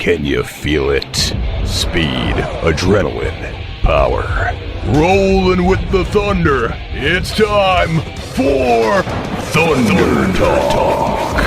Can you feel it? Speed, adrenaline, power. Rolling with the thunder. It's time for Thunder Talk.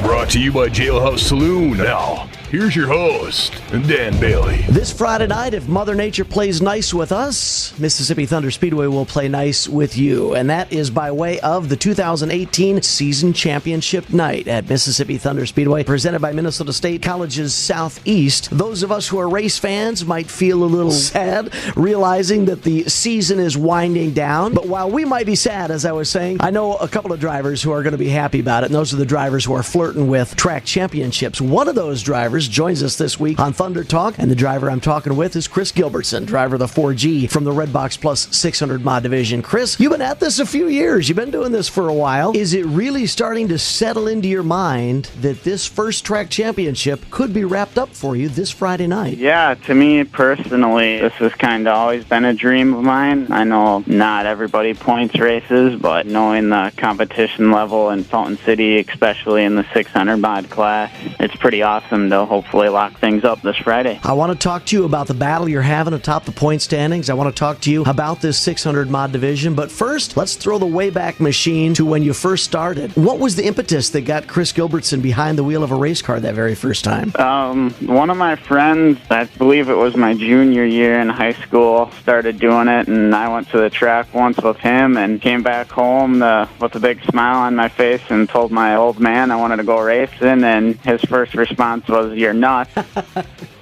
Brought to you by Jailhouse Saloon. Now, here's your host, Dan Bailey. This Friday night, if Mother Nature plays nice with us, Mississippi Thunder Speedway will play nice with you. And that is by way of the 2018 Season Championship Night at Mississippi Thunder Speedway, presented by Minnesota State Colleges Southeast. Those of us who are race fans might feel a little sad, realizing that the season is winding down. But while we might be sad, as I was saying, I know a couple of drivers who are going to be happy about it, and those are the drivers who are flirting with track championships. One of those drivers joins us this week on Thunder Talk, and the driver I'm talking with is Chris Gilbertson, driver of the 4G from the Redbox Plus 600 mod division. Chris, you've been at this a few years. You've been doing this for a while. Is it really starting to settle into your mind that this first track championship could be wrapped up for you this Friday night? Yeah, to me personally, this has kind of always been a dream of mine. I know not everybody points races, but knowing the competition level in Fountain City, especially in the 600 mod class, it's pretty awesome to hopefully lock things up this Friday. I want to talk to you about the battle you're having atop the point standings. I want to talk to you about this 600 mod division. But first, let's throw the Wayback Machine to when you first started. What was the impetus that got Chris Gilbertson behind the wheel of a race car that very first time? One of my friends, I believe it was my junior year in high school, started doing it, and I went to the track once with him and came back home with a big smile on my face and told my old man I wanted to go racing, and his first response was, "You're nuts."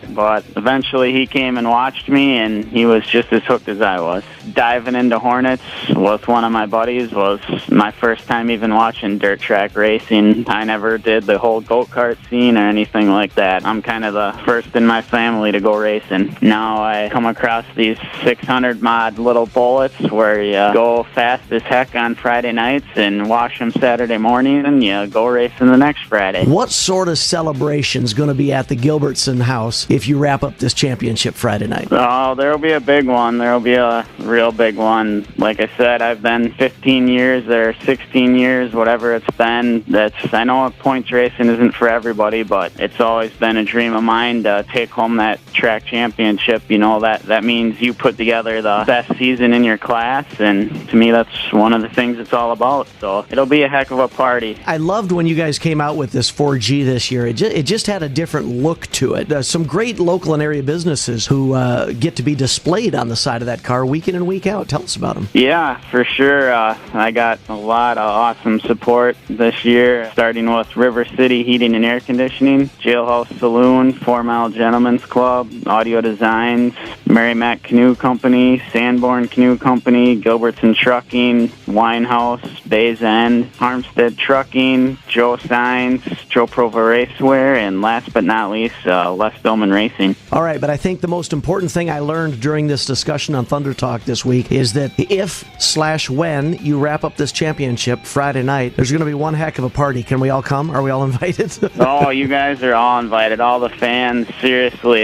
But eventually he came and watched me, and he was just as hooked as I was. Diving into Hornets with one of my buddies was my first time even watching dirt track racing. I never did the whole go-kart scene or anything like that. I'm kind of the first in my family to go racing. Now I come across these 600 mod little bullets where you go fast as heck on Friday nights and wash them Saturday morning, and you go racing the next Friday. What sort of celebration's going to be at the Gilbertson house if you wrap up this championship Friday night? Oh, there'll be a big one. There'll be a real big one. Like I said, I've been 15 years there, 16 years, whatever it's been. I know points racing isn't for everybody, but it's always been a dream of mine to take home that track championship. You know, that means you put together the best season in your class, and to me, that's one of the things it's all about. So it'll be a heck of a party. I loved when you guys came out with this 4G this year. It just had a different look to it. Some great local and area businesses who get to be displayed on the side of that car week in and week out. Tell us about them. Yeah, for sure. I got a lot of awesome support this year, starting with River City Heating and Air Conditioning, Jailhouse Saloon, 4 Mile Gentlemen's Club, Audio Designs, Merrimack Canoe Company, Sanborn Canoe Company, Gilbertson Trucking, Winehouse, Bays End, Harmstead Trucking, Joe Signs, Joe Prova Racewear, and last but not least, Les Billman Racing. All right, but I think the most important thing I learned during this discussion on Thunder Talk this week is that if/when you wrap up this championship Friday night, there's going to be one heck of a party. Can we all come? Are we all invited? Oh, you guys are all invited. All the fans. Seriously,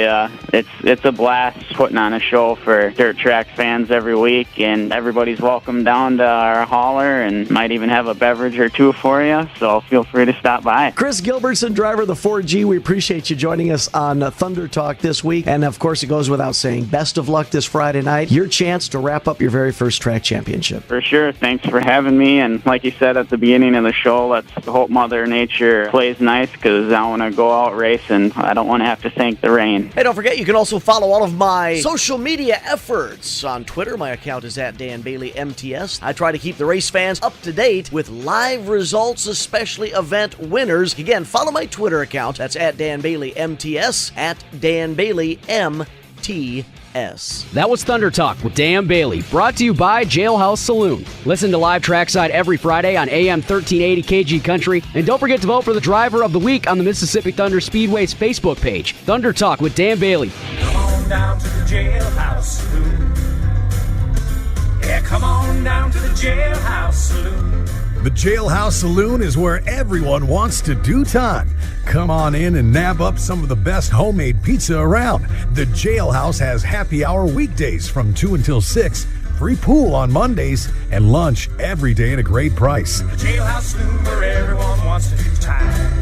it's a blast putting on a show for dirt track fans every week, and everybody's welcome down to our hauler, and might even have a beverage or two for you. So feel free to stop by. Chris Gilbertson, driver of the 4G. We appreciate you joining us on Thunder Talk this week. And of course, it goes without saying, best of luck this Friday night. Your chance to wrap up your very first track championship. For sure. Thanks for having me. And like you said at the beginning of the show, let's hope Mother Nature plays nice, because I want to go out racing. I don't want to have to thank the rain. Hey, don't forget, you can also follow all of my social media efforts on Twitter. My account is at Dan Bailey MTS. I try to keep the race fans up to date with live results, especially event winners. Again, follow my Twitter account. That's at Dan Bailey MTS, at Dan Bailey MTS. That was Thunder Talk with Dan Bailey, brought to you by Jailhouse Saloon. Listen to Live Trackside every Friday on AM 1380 KG Country, and don't forget to vote for the Driver of the Week on the Mississippi Thunder Speedway's Facebook page. Thunder Talk with Dan Bailey. Come on down to the Jailhouse Saloon. Yeah, come on down to the Jailhouse Saloon. The Jailhouse Saloon is where everyone wants to do time. Come on in and nab up some of the best homemade pizza around. The Jailhouse has happy hour weekdays from 2 until 6, free pool on Mondays, and lunch every day at a great price. The Jailhouse Saloon, where everyone wants to do time.